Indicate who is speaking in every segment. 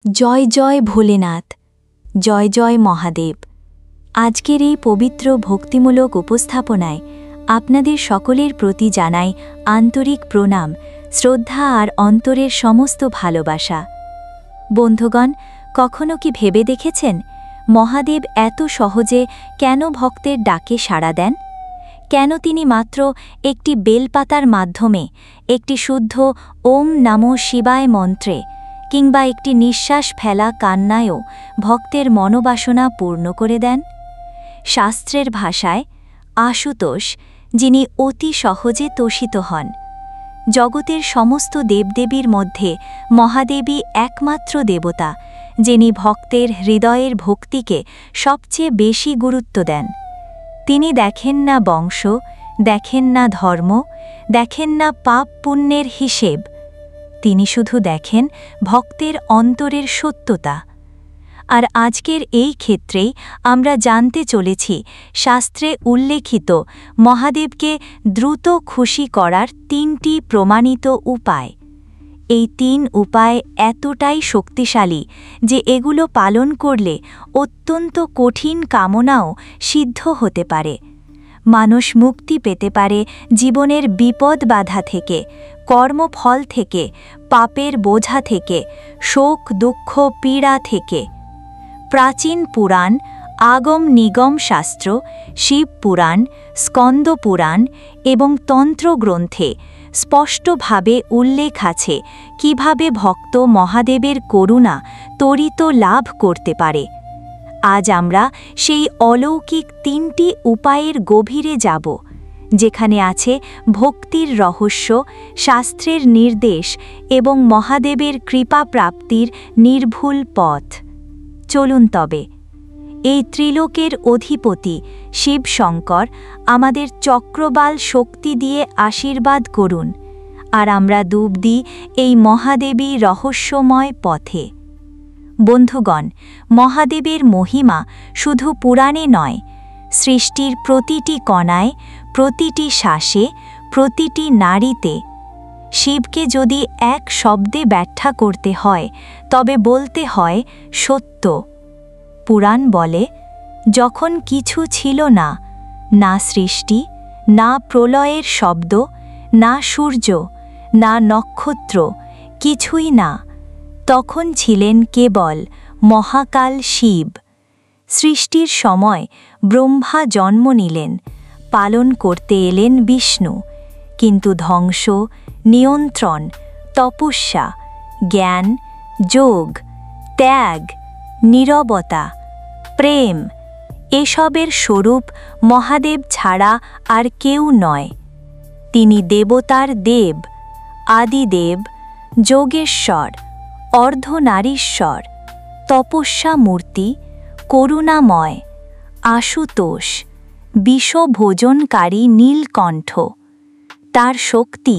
Speaker 1: জয় জয় ভোলেনাথ, জয় জয় মহাদেব। আজকের এই পবিত্র ভক্তিমূলক উপস্থাপনায় আপনাদের সকলের প্রতি জানাই আন্তরিক প্রণাম, শ্রদ্ধা আর অন্তরের সমস্ত ভালোবাসা। বন্ধুগণ, কখনো কি ভেবে দেখেছেন মহাদেব এত সহজে কেন ভক্তের ডাকে সাড়া দেন? কেন তিনি মাত্র একটি বেলপাতার মাধ্যমে, একটি শুদ্ধ ওম নমঃ শিবায় মন্ত্রে কিংবা একটি নিঃশ্বাস ফেলা কান্নায়ও ভক্তের মনোবাসনা পূর্ণ করে দেন? শাস্ত্রের ভাষায় আশুতোষ, যিনি অতি সহজে তোষিত হন। জগতের সমস্ত দেবদেবীর মধ্যে মহাদেবী একমাত্র দেবতা, যিনি ভক্তের হৃদয়ের ভক্তিকে সবচেয়ে বেশি গুরুত্ব দেন। তিনি দেখেন না বংশ, দেখেন না ধর্ম, দেখেন না পাপ পুণ্যের হিসেব। তিনি শুধু দেখেন ভক্তের অন্তরের সত্যতা। আর আজকের এই ক্ষেত্রেই আমরা জানতে চলেছি শাস্ত্রে উল্লেখিত মহাদেবকে দ্রুত খুশি করার ৩টি প্রমাণিত উপায়। এই ৩ উপায় এতটাই শক্তিশালী যে এগুলো পালন করলে অত্যন্ত কঠিন কামনাও সিদ্ধ হতে পারে। মানুষ মুক্তি পেতে পারে জীবনের বিপদ বাধা থেকে, কর্মফল থেকে, পাপের বোঝা থেকে, শোক দুঃখ পীড়া থেকে। প্রাচীন পুরাণ, আগম নিগম শাস্ত্র, শিব পুরাণ, স্কন্দ পুরাণ এবং তন্ত্র গ্রন্থে স্পষ্টভাবে উল্লেখ আছে কিভাবে ভক্ত মহাদেবের করুণা ত্বরিত লাভ করতে পারে। আজ আমরা সেই অলৌকিক ৩টি উপায়ের গভীরে যাব, যেখানে আছে ভক্তির রহস্য, শাস্ত্রের নির্দেশ এবং মহাদেবের কৃপা প্রাপ্তির নির্ভুল পথ। চলুন তবে, এই ত্রিলোকের অধিপতি শিব শঙ্কর আমাদের চক্রবাল শক্তি দিয়ে আশীর্বাদ করুন, আর আমরা ডুব দিই এই মহাদেবী রহস্যময় পথে। বন্ধুগণ, মহাদেবের মহিমা শুধু পুরাণে নয়, সৃষ্টির প্রতিটি কণায়, প্রতিটি শ্বাসে, প্রতিটি নাড়িতে। শিবকে যদি এক শব্দে ব্যাখ্যা করতে হয়, তবে বলতে হয় সত্য। পুরাণ বলে, যখন কিছু ছিল না, না সৃষ্টি, না প্রলয়ের শব্দ, না সূর্য, না নক্ষত্র, কিছুই না, তখন ছিলেন কেবল মহাকাল শিব। সৃষ্টির সময় ব্রহ্মা জন্ম নিলেন, পালন করতে এলেন বিষ্ণু, কিন্তু ধ্বংস, নিয়ন্ত্রণ, তপস্যা, জ্ঞান, যোগ, ত্যাগ, নীরবতা, প্রেম এসবের স্বরূপ মহাদেব ছাড়া আর কেউ নয়। তিনি দেবতার দেব, আদিদেব, যোগেশ্বর, অর্ধনারীশ্বর, তপস্যা মূর্তি, করুণাময়, আশুতোষ, বিষভোজনকারী নীলকণ্ঠ। তার শক্তি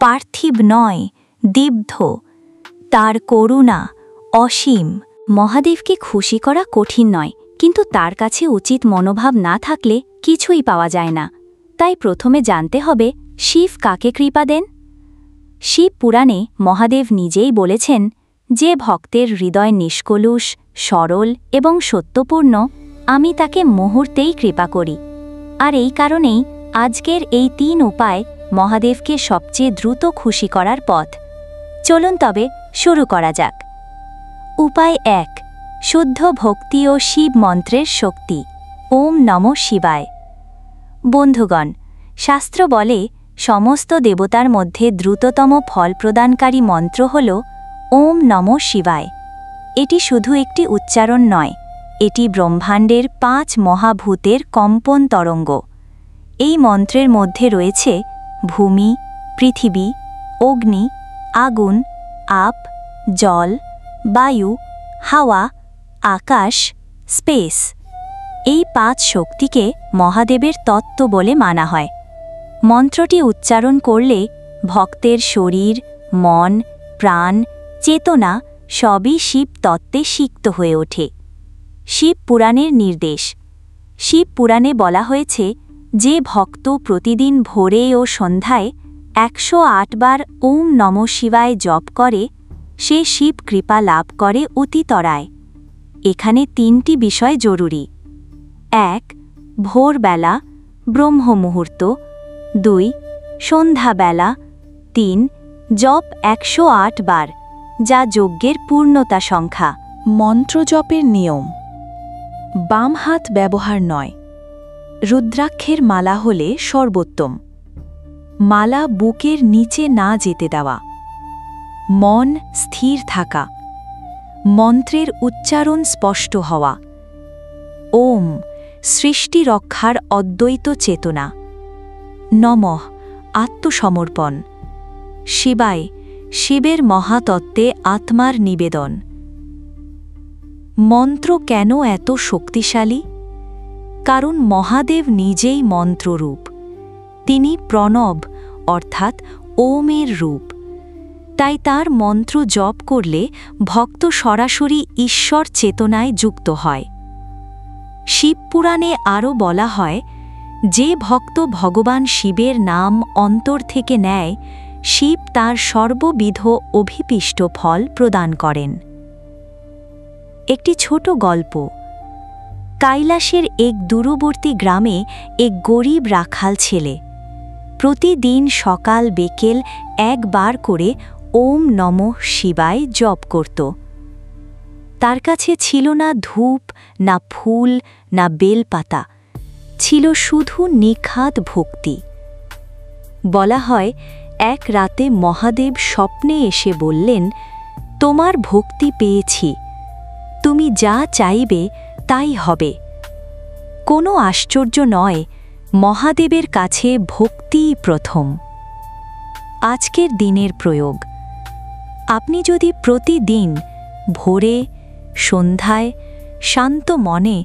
Speaker 1: পার্থিব নয়, দিব্য। তার করুণা অসীম।
Speaker 2: মহাদেবকে খুশি করা কঠিন নয়, কিন্তু তার কাছে উচিত মনোভাব না থাকলে কিছুই পাওয়া যায় না। তাই প্রথমে জানতে হবে শিব কাকে কৃপা দেন। শিব পুরাণে মহাদেব নিজেই বলেছেন, যে ভক্তের হৃদয় নিষ্কলুষ, সরল এবং সত্যপূর্ণ, আমি তাকে মুহূর্তেই কৃপা করি। আর এই কারণেই আজকের এই ৩ উপায় মহাদেবকে সবচেয়ে দ্রুত খুশি করার পথ। চলুন তবে শুরু করা যাক। উপায় ১, শুদ্ধ ভক্তি ও শিব মন্ত্রের শক্তি। ওম নমঃ শিবায়। বন্ধুগণ, শাস্ত্র বলে সমস্ত দেবতার মধ্যে দ্রুততম ফল প্রদানকারী মন্ত্র হল ওম নমঃ শিবায়। এটি শুধু একটি উচ্চারণ নয়, এটি ব্রহ্মাণ্ডের 5 মহাভূতের কম্পন তরঙ্গ। এই মন্ত্রের মধ্যে রয়েছে ভূমি, পৃথিবী, অগ্নি, আগুন, আপ, জল, বায়ু, হাওয়া, আকাশ, স্পেস। এই 5 শক্তিকে মহাদেবের তত্ত্ব বলে মানা হয়। মন্ত্রটি উচ্চারণ করলে ভক্তের শরীর, মন, প্রাণ, চেতনা সবই শিব তত্ত্বে সিক্ত হয়ে ওঠে। শিব পুরাণের নির্দেশ। শিব পুরাণে বলা হয়েছে, যে ভক্ত প্রতিদিন ভোরে ও সন্ধ্যায় 108 বার ওম নমঃ শিবায় জপ করে, সে শিব কৃপা লাভ করে অতিতরায়। এখানে 3টি বিষয় জরুরি। 1. ভোরবেলা, ব্রহ্ম মুহূর্ত। 2. সন্ধ্যাবেলা। 3. জপ 108 বার, যা যজ্ঞের পূর্ণতা সংখ্যা।
Speaker 1: মন্ত্রজপের নিয়ম: বাম হাত ব্যবহার নয়। রুদ্রাক্ষের মালা হলে সর্বোত্তম। মালা বুকের নিচে না যেতে দেওয়া। মন স্থির থাকা। মন্ত্রের উচ্চারণ স্পষ্ট হওয়া। ওম সৃষ্টি রক্ষার অদ্বৈত চেতনা। নমঃ আত্মসমর্পণ। শিবায় শিবের মহাতত্ত্বে আত্মার নিবেদন। মন্ত্র কেন এত শক্তিশালী? কারণ মহাদেব নিজেই মন্ত্ররূপ। তিনি প্রণব অর্থাৎ ওমের রূপ। তাই তার মন্ত্র জপ করলে ভক্ত সরাসরি ঈশ্বর চেতনায় যুক্ত হয়। শিবপুরাণে আরও বলা হয়, যে ভক্ত ভগবান শিবের নাম অন্তর থেকে নেয়, শিব তার সর্ববিধ অভিপিষ্ট ফল প্রদান করেন। একটি ছোট গল্প। কৈলাসের এক দূরবর্তী গ্রামে এক গরিব রাখাল ছেলে প্রতিদিন সকাল বিকেল একবার করে ওম নমঃ শিবায় জপ করত। তার কাছে ছিল না ধূপ, না ফুল, না বেলপাতা, ছিল শুধু নিখাদ ভক্তি। বলা হয়, এক রাতে মহাদেব স্বপ্নে এসে বললেন, তোমার ভক্তি পেয়েছি, তুমি যা চাইবে তাই হবে। কোনো আশ্চর্য নয়, মহাদেবের কাছে ভক্তিই প্রথম। আজকের দিনের প্রয়োগ: আপনি যদি প্রতিদিন ভোরে, সন্ধ্যায় শান্ত মনে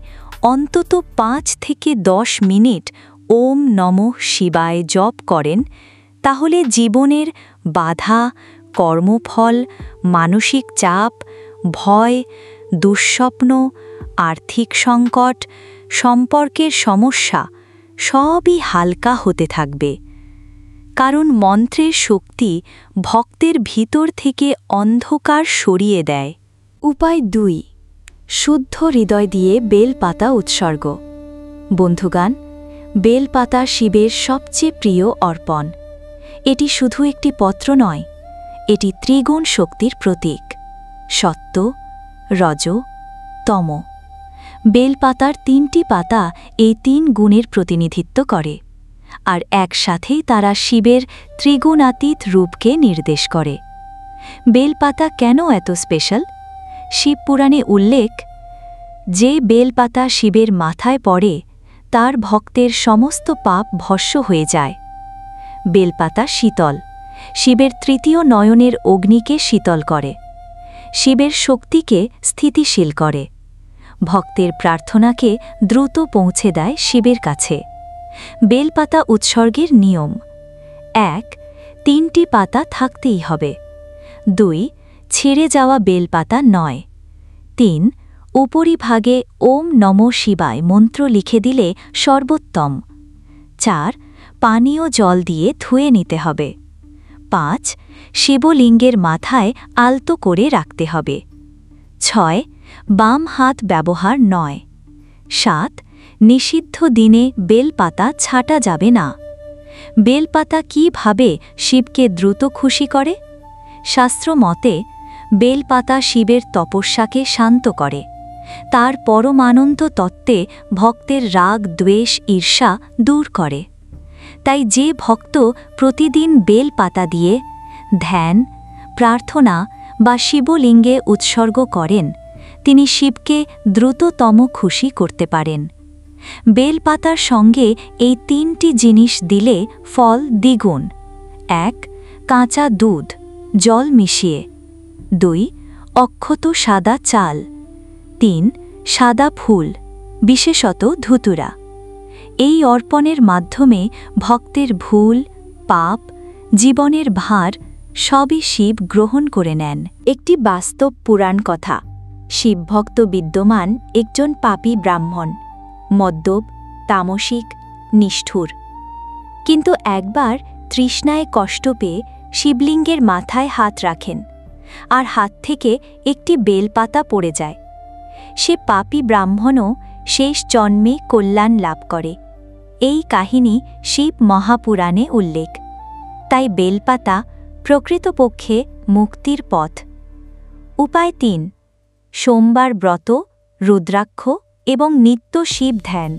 Speaker 1: অন্তত 5 থেকে 10 মিনিট ওম নমঃ শিবায় জপ করেন, তাহলে জীবনের বাধা, কর্মফল, মানসিক চাপ, ভয়, দুঃস্বপ্ন, আর্থিক সংকট, সম্পর্কের সমস্যা সবই হালকা হতে থাকবে। কারণ মন্ত্রের শক্তি ভক্তের ভিতর থেকে অন্ধকার সরিয়ে দেয়। উপায় 2. শুদ্ধ হৃদয় দিয়ে বেলপাতা উৎসর্গ। বন্ধুগান, বেলপাতা শিবের সবচেয়ে প্রিয় অর্পণ। এটি শুধু একটি পত্র নয়, এটি ত্রিগুণ শক্তির প্রতীক: সত্য, রজ, তম। বেলপাতার 3টি পাতা এই 3 গুণের প্রতিনিধিত্ব করে, আর একসাথেই তারা শিবের ত্রিগুণাতীত রূপকে নির্দেশ করে। বেলপাতা কেন এত স্পেশাল? শিবপুরাণে উল্লেখ, যে বেলপাতা শিবের মাথায় পড়ে তার ভক্তের সমস্ত পাপ ভস্ম হয়ে যায়। বেলপাতা শীতল, শিবের 3য় নয়নের অগ্নিকে শীতল করে, শিবের শক্তিকে স্থিতিশীল করে, ভক্তের প্রার্থনাকে দ্রুত পৌঁছে দেয় শিবের কাছে। বেলপাতা উৎসর্গের নিয়ম: 1. 3টি পাতা থাকতেই হবে। 2. ছিঁড়ে যাওয়া বেলপাতা নয়। 3. উপরিভাগে ওম নমঃ শিবায় মন্ত্র লিখে দিলে সর্বোত্তম। 4. পানীয় জল দিয়ে ধুয়ে নিতে হবে। 5. শিবলিঙ্গের মাথায় আলতো করে রাখতে হবে। 6. বাম হাত ব্যবহার নয়। 7. নিষিদ্ধ দিনে বেলপাতা ছাঁটা যাবে না। বেলপাতা কিভাবে শিবকে দ্রুত খুশি করে? শাস্ত্র মতে, বেলপাতা শিবের তপস্যাকে শান্ত করে, তার পরমানন্দ তত্ত্বে ভক্তের রাগ, দ্বেষ, ঈর্ষা দূর করে। তাই যে ভক্ত প্রতিদিন বেলপাতা দিয়ে ধ্যান, প্রার্থনা বা শিবলিঙ্গে উৎসর্গ করেন, তিনি শিবকে দ্রুততম খুশি করতে পারেন। বেলপাতার সঙ্গে এই 3টি জিনিস দিলে ফল দ্বিগুণ: 1. কাঁচা দুধ, জল মিশিয়ে। 2. অক্ষত সাদা চাল। 3. সাদা ফুল, বিশেষত ধুতুরা। এই অর্পণের মাধ্যমে ভক্তের ভুল, পাপ, জীবনের ভার সবই শিব গ্রহণ করে নেন। একটি বাস্তব পুরাণ কথা। শিবভক্ত বিদ্যমান একজন পাপী ব্রাহ্মণ, মদ্যপ, তামসিক, নিষ্ঠুর। কিন্তু একবার তৃষ্ণায় কষ্ট পেয়ে শিবলিঙ্গের মাথায় হাত রাখেন।
Speaker 2: আর হাত থেকে একটি বেলপাতা পড়ে যায়। সে পাপী ব্রাহ্মণও শেষ জন্মে কল্যাণ লাভ করে। এই কাহিনী শিব মহাপুরাণে উল্লেখ। তাই বেলপাতা প্রকৃতপক্ষে মুক্তির পথ। উপায় ৩। সোমবার ব্রত, রুদ্রাক্ষ এবং নিত্য শিব ধ্যান।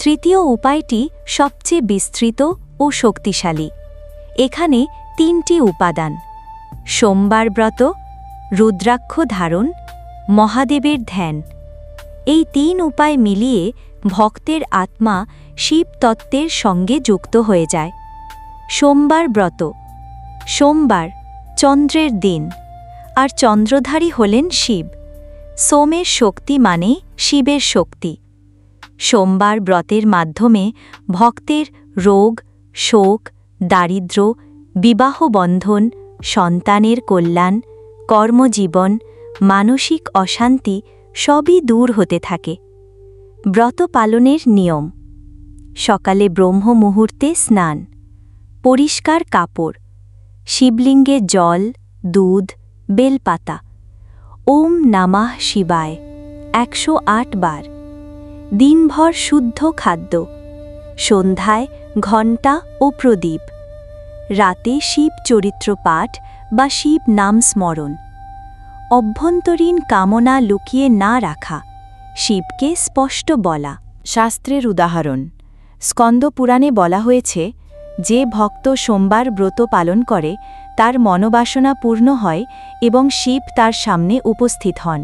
Speaker 2: তৃতীয় উপায়টি সবচেয়ে বিস্তৃত ও শক্তিশালী। এখানে ৩টি উপাদান: সোমবার ব্রত, রুদ্রাক্ষ ধারণ, মহাদেবের ধ্যান। এই ৩ উপায় মিলিয়ে ভক্তের আত্মা শিব তত্ত্বের সঙ্গে যুক্ত হয়ে যায়। সোমবার ব্রত। সোমবার চন্দ্রের দিন, আর চন্দ্রধারী হলেন শিব। সোমের শক্তি মানে শিবের শক্তি। সোমবার ব্রতের মাধ্যমে ভক্তের রোগ, শোক, দারিদ্র্য, বিবাহ বন্ধন, সন্তানের কল্যাণ, কর্মজীবন, মানসিক অশান্তি সবই দূর হতে থাকে। ব্রত পালনের নিয়ম: সকালে ব্রহ্ম মুহূর্তে স্নান, পরিষ্কার কাপড়, শিবলিঙ্গে জল, দুধ, বেলপাতা, ওম নমঃ শিবায় ১০৮ বার। দিনভর শুদ্ধ খাদ্য, সন্ধ্যায় ঘণ্টা ও প্রদীপ, রাতে শিব চরিত্র পাঠ বা শিব নাম স্মরণ। অভ্যন্তরীণ কামনা লুকিয়ে না রাখা, শিবকে স্পষ্ট বলা। শাস্ত্রের উদাহরণ: স্কন্দ পুরাণে বলা হয়েছে, যে ভক্ত সোমবার ব্রত পালন করে তার মনোবাসনা পূর্ণ হয় এবং শিব তার সামনে উপস্থিত হন।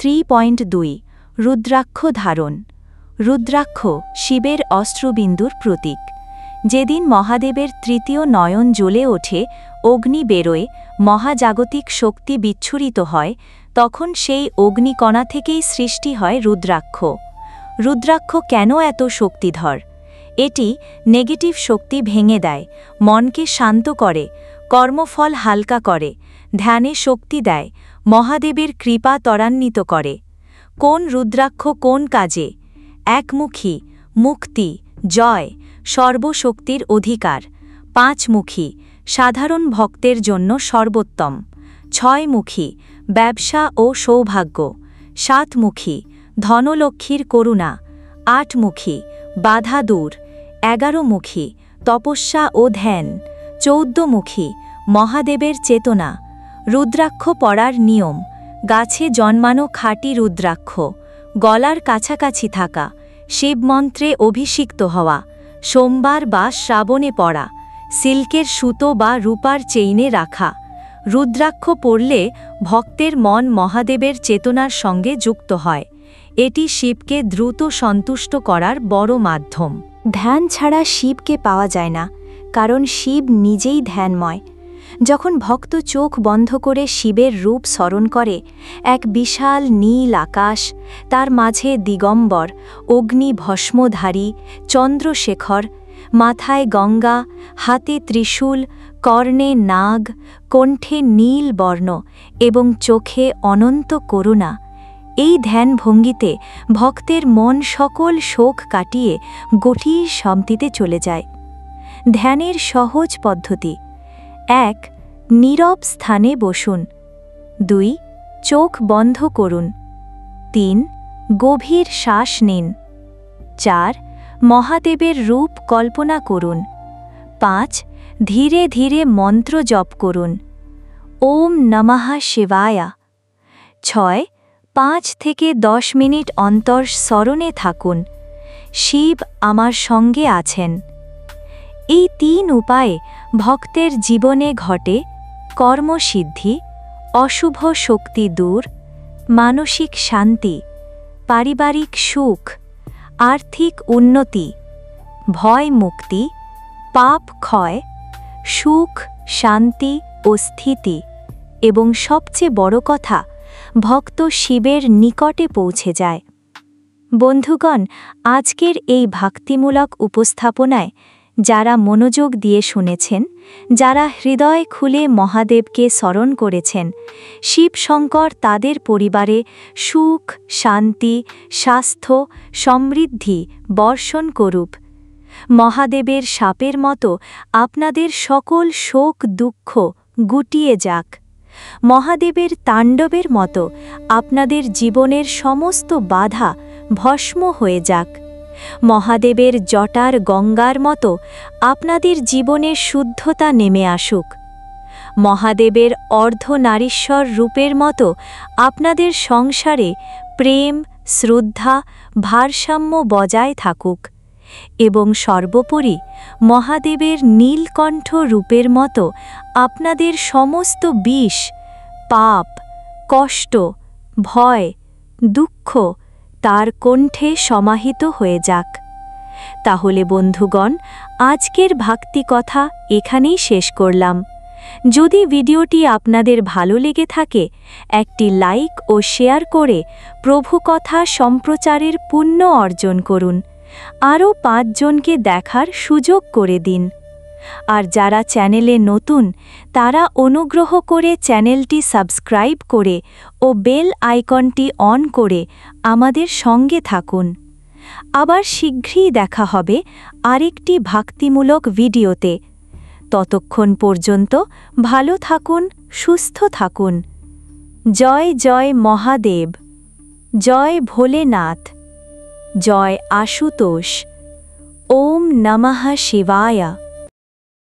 Speaker 2: 3.2 রুদ্রাক্ষ ধারণ। রুদ্রাক্ষ শিবের অস্ত্রবিন্দুর প্রতীক। যেদিন মহাদেবের তৃতীয় নয়ন জ্বলে ওঠে, অগ্নি বেরোয়, মহাজাগতিক শক্তি বিচ্ছুরিত হয়, তখন সেই অগ্নিকণা থেকেই সৃষ্টি হয় রুদ্রাক্ষ। রুদ্রাক্ষ কেন এত শক্তিধর? এটি নেগেটিভ শক্তি ভেঙে দেয়, মনকে শান্ত করে, কর্মফল হালকা করে, ধ্যানে শক্তি দেয়, মহাদেবের কৃপা ত্বরান্বিত করে। কোন রুদ্রাক্ষ কোন কাজে? একমুখী, মুক্তি, জয়, সর্বশক্তির অধিকার। ৫মুখী, সাধারণ ভক্তের জন্য সর্বোত্তম। ৬মুখী, ব্যবসা ও সৌভাগ্য। ৭মুখী, ধনলক্ষ্মীর করুণা। ৮মুখী, বাধা দূর। ১১মুখী, তপস্যা ও ধ্যান। ১৪মুখী, মহাদেবের চেতনা। রুদ্রাক্ষ পড়ার নিয়ম: গাছে জন্মানো খাঁটি রুদ্রাক্ষ, গলার কাছাকাছি থাকা, শিবমন্ত্রে অভিষিক্ত হওয়া, সোমবার বা শ্রাবণে পড়া, সিল্কের সুতো বা রূপার চেইনে রাখা। রুদ্রাক্ষ পড়লে ভক্তের মন মহাদেবের চেতনার সঙ্গে যুক্ত হয়। এটি শিবকে দ্রুত সন্তুষ্ট করার বড় মাধ্যম। ধ্যান ছাড়া শিবকে পাওয়া যায় না, কারণ শিব নিজেই ধ্যানময়। যখন ভক্ত চোখ বন্ধ করে শিবের রূপ স্মরণ করে, এক বিশাল নীল আকাশ, তার মাঝে দিগম্বর, অগ্নি ভস্মধারী, চন্দ্রশেখর, মাথায় গঙ্গা, হাতে ত্রিশূল, কর্ণে নাগ, কণ্ঠে নীল বর্ণ এবং চোখে অনন্ত করুণা। এই ধ্যান ভঙ্গিতে ভক্তের মন সকল শোক কাটিয়ে গভীর শান্তিতে চলে যায়। ধ্যানের সহজ পদ্ধতি: ১. নীরব স্থানে বসুন। ২. চোখ বন্ধ করুন। ৩. গভীর শ্বাস নিন। ৪. মহাদেবের রূপ কল্পনা করুন। ৫. ধীরে ধীরে মন্ত্র জপ করুন। ওম নমঃ শিবায়া। ৬. ৫ থেকে ১০ মিনিট অন্তর স্মরণে থাকুন, শিব আমার সঙ্গে আছেন। এই ৩ উপায়ে ভক্তের জীবনে ঘটে কর্মসিদ্ধি, অশুভ শক্তি দূর, মানসিক শান্তি, পারিবারিক সুখ, আর্থিক উন্নতি, ভয় মুক্তি, পাপ ক্ষয়, সুখ, শান্তি ও স্থিতি, এবং সবচেয়ে বড় কথা, ভক্ত শিবের নিকটে পৌঁছে যায়। বন্ধুগণ, আজকের এই ভক্তিমূলক উপস্থাপনায় যারা মনোযোগ দিয়ে শুনেছেন, যারা হৃদয় খুলে মহাদেবকে স্মরণ করেছেন, শিবশঙ্কর তাদের পরিবারে সুখ, শান্তি, স্বাস্থ্য, সমৃদ্ধি বর্ষণ করুক। মহাদেবের শাপের মতো আপনাদের সকল শোক দুঃখ গুটিয়ে যাক।
Speaker 1: মহাদেবের তাণ্ডবের মতো আপনাদের জীবনের সমস্ত বাধা ভস্ম হয়ে যাক। মহাদেবের জটার গঙ্গার মতো আপনাদের জীবনে শুদ্ধতা নেমে আসুক। মহাদেবের অর্ধনারীশ্বর রূপের মতো আপনাদের সংসারে প্রেম, শ্রদ্ধা, ভারসাম্য বজায় থাকুক এবং সর্বোপরি মহাদেবের নীলকণ্ঠ রূপের মতো আপনাদের সমস্ত বিষ, পাপ, কষ্ট, ভয়, দুঃখ তার কণ্ঠে সমাহিত হয়ে যাক। তাহলে বন্ধুগণ, আজকের ভক্তি কথা এখানেই শেষ করলাম। যদি ভিডিওটি আপনাদের ভালো লেগে থাকে, একটি লাইক ও শেয়ার করে প্রভু কথা সম্প্রচারের পুণ্য অর্জন করুন। আরও 5 জনকে দেখার সুযোগ করে দিন। আর যারা চ্যানেলে নতুন, তারা অনুগ্রহ করে চ্যানেলটি সাবস্ক্রাইব করে ও বেল আইকনটি অন করে আমাদের সঙ্গে থাকুন। আবার শীঘ্রই দেখা হবে আরেকটি ভক্তিমূলক ভিডিওতে। ততক্ষণ পর্যন্ত ভালো থাকুন, সুস্থ থাকুন। জয় জয় মহাদেব, জয় ভোলেনাথ, জয় আশুতোষ। ওম নমঃ শিবায়।